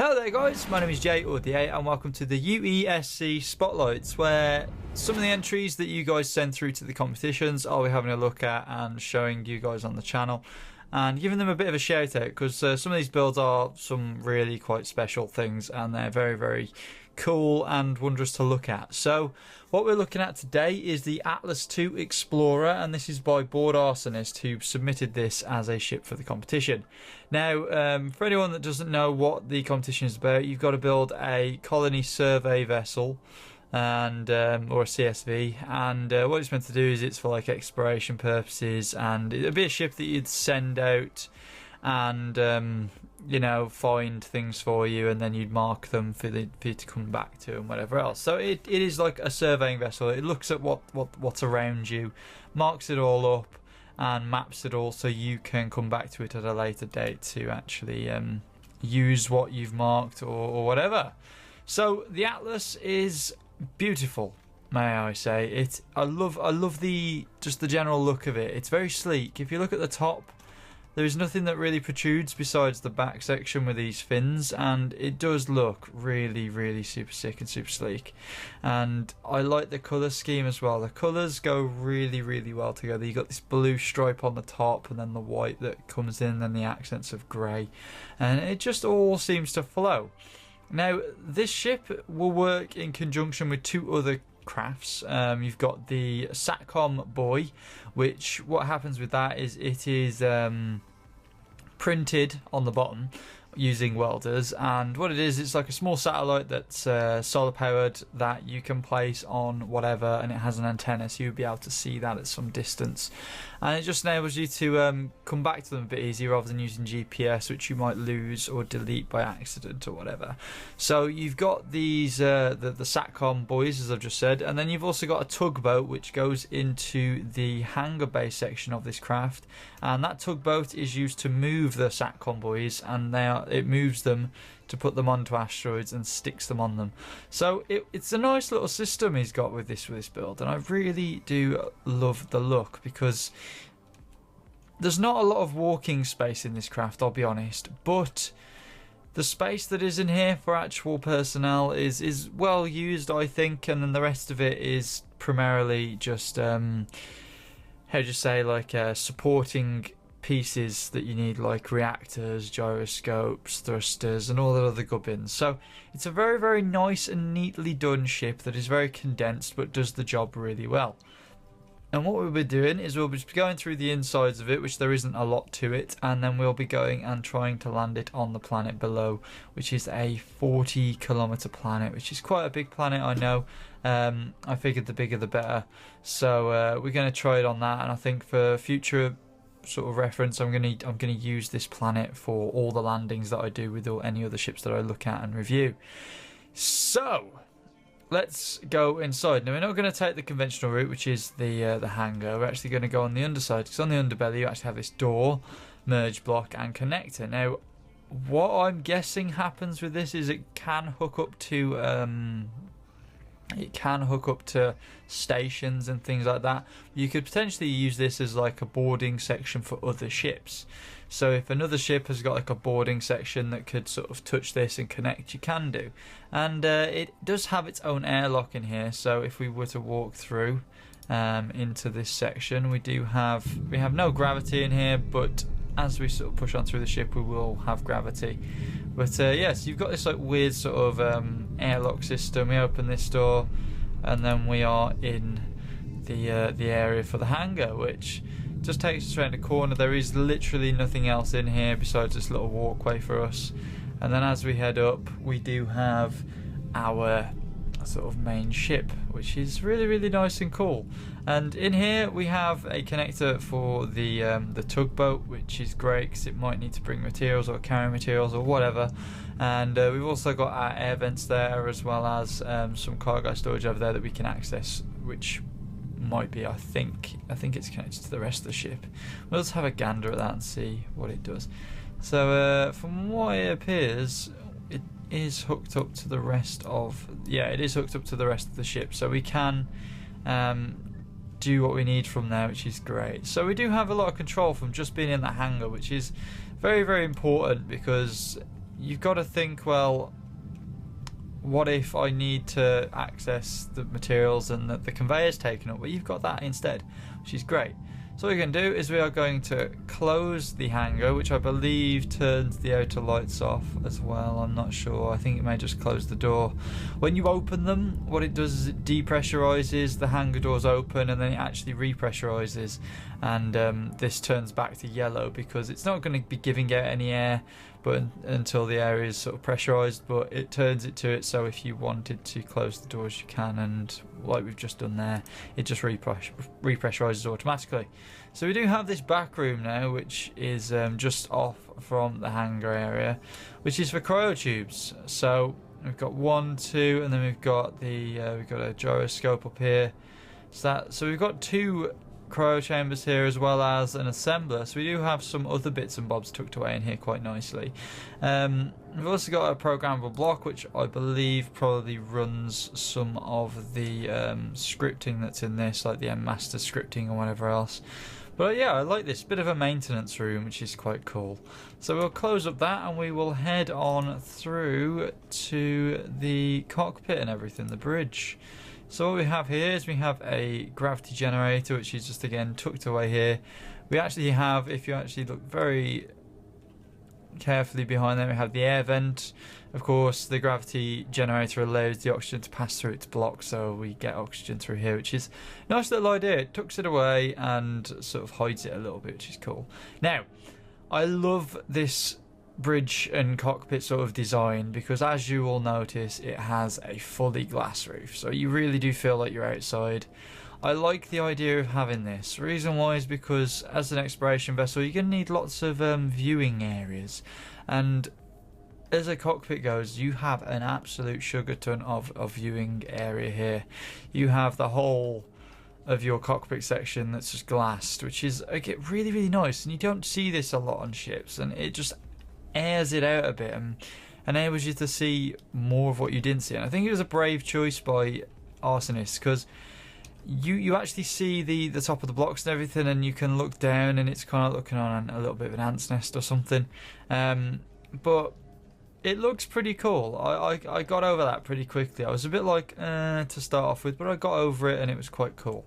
Hello there guys, my name is Jay or the A and welcome to the UESC Spotlights, where some of the entries that you guys send through to the competitions I'll be having a look at and showing you guys on the channel and giving them a bit of a shout out, because some of these builds are some really quite special things and they're very cool and wondrous to look at. So what we're looking at today is the Atlas II Explorer, and this is by BoredArsonist, who submitted this as a ship for the competition. Now for anyone that doesn't know what the competition is about, you've got to build a colony survey vessel and or a CSV, and what it's meant to do is it's for like exploration purposes, and it'll be a ship that you'd send out and you know, find things for you, and then you'd mark them for you to come back to and whatever else. So it is like a surveying vessel. It looks at what's around you, marks it all up and maps it all so you can come back to it at a later date to actually use what you've marked or whatever. So the Atlas is beautiful, may I say. I love the general look of it. It's very sleek. If you look at the top, there's nothing that really protrudes besides the back section with these fins, and it does look really super sick and super sleek. And I like the colour scheme as well. The colours go really well together. You got this blue stripe on the top and then the white that comes in, and the accents of grey, and it just all seems to flow. Now this ship will work in conjunction with two other crafts. You've got the Satcom buoy, which what happens with that is it is printed on the bottom using welders, and what it is, it's like a small satellite that's solar powered that you can place on whatever, and it has an antenna so you'll be able to see that at some distance, and it just enables you to come back to them a bit easier rather than using GPS, which you might lose or delete by accident or whatever. So you've got these the Satcom buoys, as I've just said, and then you've also got a tugboat which goes into the hangar bay section of this craft, and that tugboat is used to move the Satcom buoys, and it moves them to put them onto asteroids and sticks them on them. So it's a nice little system he's got with this build, and I really do love the look, because there's not a lot of walking space in this craft, I'll be honest, but the space that is in here for actual personnel is well used, I think, and then the rest of it is primarily just how do you say, like supporting pieces that you need, like reactors, gyroscopes, thrusters, and all the other gubbins. So it's a very nice and neatly done ship that is very condensed but does the job really well. And what we'll be doing is we'll be going through the insides of it, which there isn't a lot to it, and then we'll be going and trying to land it on the planet below, which is a 40-kilometer planet, which is quite a big planet, I know. I figured the bigger the better, so we're going to try it on that, and I think for future sort of reference, I'm gonna use this planet for all the landings that I do with any other ships that I look at and review. So let's go inside. Now we're not going to take the conventional route, which is the hangar. We're actually going to go on the underside, because on the underbelly you actually have this door, merge block, and connector. Now what I'm guessing happens with this is it can hook up to stations and things like that. You could potentially use this as like a boarding section for other ships. So if another ship has got like a boarding section that could sort of touch this and connect, you can do. And it does have its own airlock in here, so if we were to walk through into this section, we have no gravity in here, but as we sort of push on through the ship we will have gravity. But yes, you've got this like weird sort of airlock system. We open this door and then we are in the area for the hangar, which just takes us around the corner. There is literally nothing else in here besides this little walkway for us, and then as we head up we do have our sort of main ship, which is really nice and cool. And in here we have a connector for the tugboat, which is great because it might need to bring materials or carry materials or whatever. And we've also got our air vents there, as well as some cargo storage over there that we can access, which might be, I think it's connected to the rest of the ship. We'll just have a gander at that and see what it does. So from what it appears, it is hooked up to the rest of the ship, so we can do what we need from there, which is great. So we do have a lot of control from just being in that hangar, which is very important, because you've got to think, well, what if I need to access the materials and the conveyor's taken up? Well, you've got that instead, which is great. So what we're going to do is we are going to close the hangar, which I believe turns the outer lights off as well. I'm not sure. I think it may just close the door. When you open them, what it does is it depressurizes, the hangar doors open, and then it actually repressurizes. And this turns back to yellow because it's not going to be giving out any air but until the air is sort of pressurized, but it turns it to it, so if you wanted to close the doors you can, and like we've just done there, it just repressurizes automatically. So we do have this back room now, which is just off from the hangar area, which is for cryotubes. So we've got 1, 2, and then we've got we've got a gyroscope up here. So we've got 2 cryo chambers here as well as an assembler, so we do have some other bits and bobs tucked away in here quite nicely. We've also got a programmable block, which I believe probably runs some of the scripting that's in this, like the master scripting or whatever else. But yeah, I like this bit of a maintenance room, which is quite cool. So we'll close up that and we will head on through to the cockpit and everything, the bridge. So what we have here is we have a gravity generator, which is just again tucked away here. We actually have, if you actually look very carefully behind there, we have the air vent. Of course, the gravity generator allows the oxygen to pass through its block, so we get oxygen through here, which is a nice little idea. It tucks it away and sort of hides it a little bit, which is cool. Now, I love this bridge and cockpit sort of design because, as you will notice, it has a fully glass roof, so you really do feel like you're outside. I like the idea of having this. The reason why is because as an exploration vessel you're going to need lots of viewing areas, and as a cockpit goes, you have an absolute sugar ton of viewing area here. You have the whole of your cockpit section that's just glassed, which is really, really nice, and you don't see this a lot on ships, and it just airs it out a bit and enables you to see more of what you didn't see. And I think it was a brave choice by Arsonist, because you actually see the top of the blocks and everything, and you can look down and it's kind of looking on a little bit of an ant's nest or something, but it looks pretty cool. I got over that pretty quickly. I was a bit like to start off with, but I got over it and it was quite cool.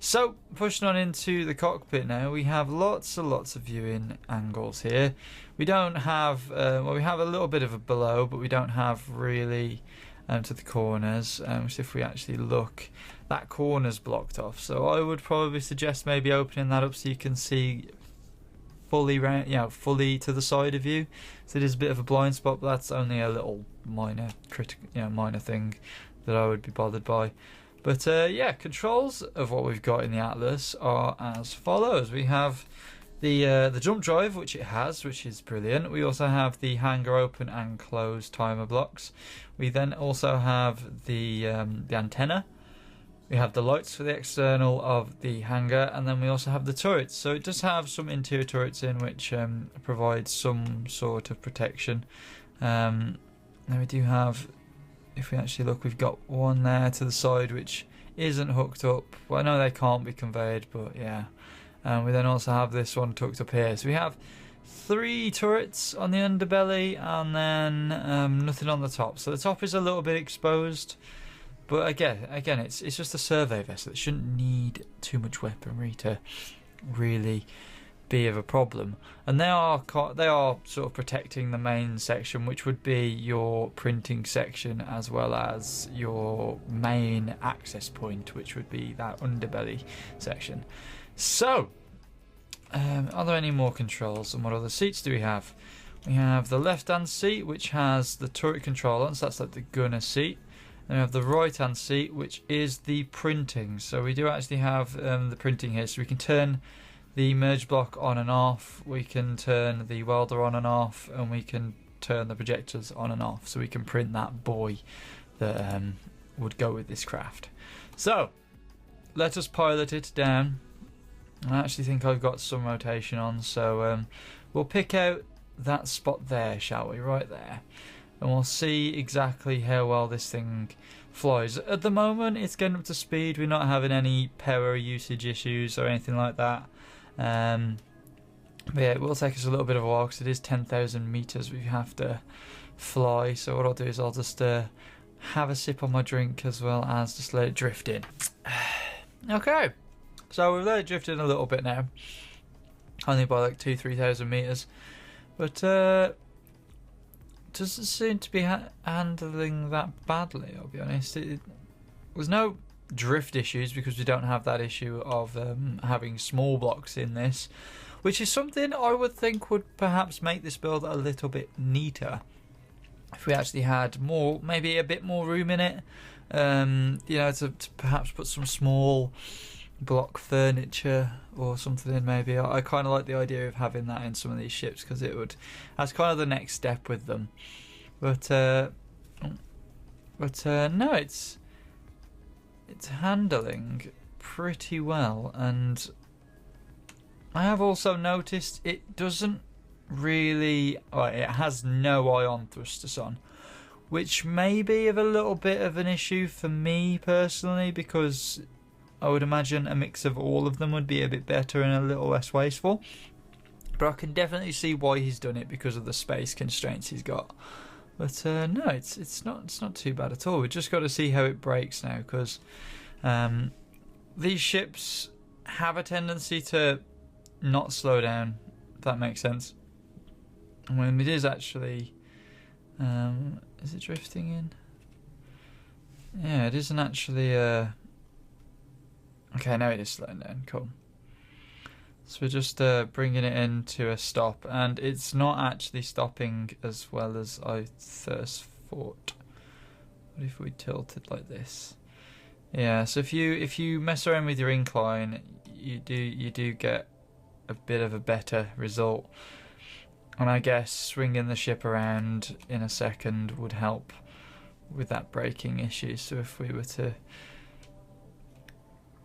So pushing on into the cockpit now, we have lots and lots of viewing angles here. We don't have, well, we have a little bit of a below, but we don't have really to the corners. So if we actually look, that corner's blocked off. So I would probably suggest maybe opening that up so you can see fully round, fully to the side of you. So it is a bit of a blind spot, but that's only a little minor minor thing that I would be bothered by. But yeah, controls of what we've got in the Atlas are as follows. We have the jump drive, which it has, which is brilliant. We also have the hangar open and close timer blocks. We then also have the antenna. We have the lights for the external of the hangar, and then we also have the turrets. So it does have some interior turrets in which provide some sort of protection. Then we do have, if we actually look, we've got one there to the side which isn't hooked up. Well, I know they can't be conveyed, but yeah. We then also have this one tucked up here. So we have 3 turrets on the underbelly, and then nothing on the top. So the top is a little bit exposed. But again, it's just a survey vessel. It shouldn't need too much weaponry to really be of a problem. And they are sort of protecting the main section, which would be your printing section, as well as your main access point, which would be that underbelly section. So, are there any more controls, and what other seats do we have? We have the left-hand seat, which has the turret controller, so that's like the gunner seat. Then we have the right hand seat, which is the printing. So we do actually have the printing here, so we can turn the merge block on and off, we can turn the welder on and off, and we can turn the projectors on and off, so we can print that boy that would go with this craft. So let us pilot it down. I actually think I've got some rotation on, so we'll pick out that spot there, shall we, right there. And we'll see exactly how well this thing flies. At the moment it's getting up to speed. We're not having any power usage issues or anything like that. But yeah, it will take us a little bit of a while because it is 10,000 meters we have to fly. So what I'll do is I'll just have a sip on my drink as well as just let it drift in. Okay, so we've let it drift in a little bit now, only by like 2,000-3,000 meters, but doesn't seem to be handling that badly. I'll be honest. It was no drift issues because we don't have that issue of having small blocks in this, which is something I would think would perhaps make this build a little bit neater if we actually had more, maybe a bit more room in it. You know, to perhaps put some small block furniture or something in. Maybe I kind of like the idea of having that in some of these ships because it would, that's kind of the next step with them. But no, it's handling pretty well, and I have also noticed it doesn't really, it has no ion thrusters on, which may be of a little bit of an issue for me personally, because I would imagine a mix of all of them would be a bit better and a little less wasteful. But I can definitely see why he's done it, because of the space constraints he's got. But no, it's not too bad at all. We've just got to see how it breaks now, because these ships have a tendency to not slow down, if that makes sense. When it is actually, is it drifting in? Yeah, it isn't actually. Okay, now it is slowing down. Cool. So we're just bringing it into a stop, and it's not actually stopping as well as I first thought. What if we tilted like this? Yeah. So if you mess around with your incline, you do get a bit of a better result. And I guess swinging the ship around in a second would help with that braking issue. So if we were to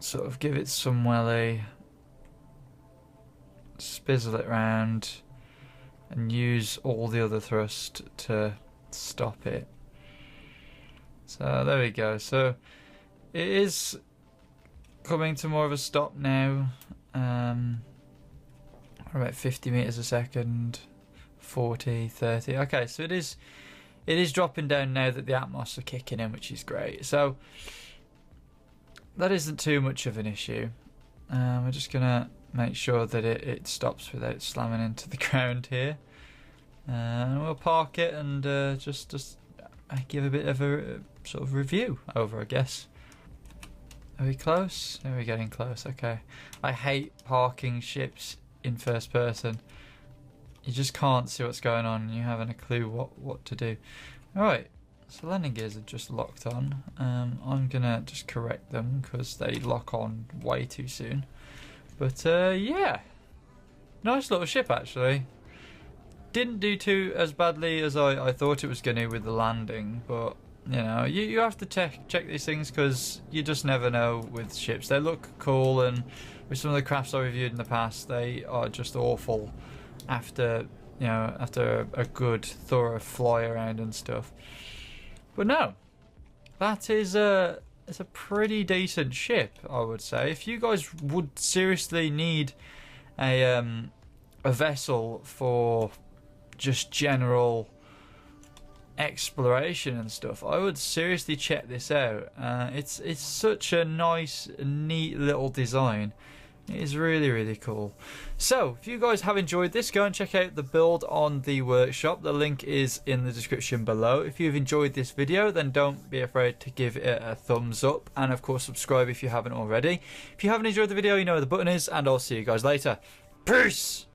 sort of give it some welly, spizzle it round, and use all the other thrust to stop it. So there we go. So it is coming to more of a stop now. About 50 meters a second. 40, 30. Okay, so it is dropping down now that the atmos are kicking in, which is great. So that isn't too much of an issue. We're just gonna make sure that it stops without slamming into the ground here. And we'll park it and just give a bit of a sort of review over, I guess. Are we close? Are we getting close? Okay. I hate parking ships in first person. You just can't see what's going on, and you haven't a clue what to do. Alright, so landing gears are just locked on. I'm gonna just correct them because they lock on way too soon. But yeah, nice little ship actually. Didn't do as badly as I thought it was going to with the landing, but you know, you have to check these things because you just never know with ships. They look cool, and with some of the crafts I reviewed in the past, they are just awful after a good thorough fly around and stuff. But no, that is it's a pretty decent ship, I would say. If you guys would seriously need a vessel for just general exploration and stuff, I would seriously check this out. It's such a nice, neat little design. It is really, really cool. So, if you guys have enjoyed this, go and check out the build on the workshop. The link is in the description below. If you've enjoyed this video, then don't be afraid to give it a thumbs up. And of course, subscribe if you haven't already. If you haven't enjoyed the video, you know where the button is. And I'll see you guys later. Peace!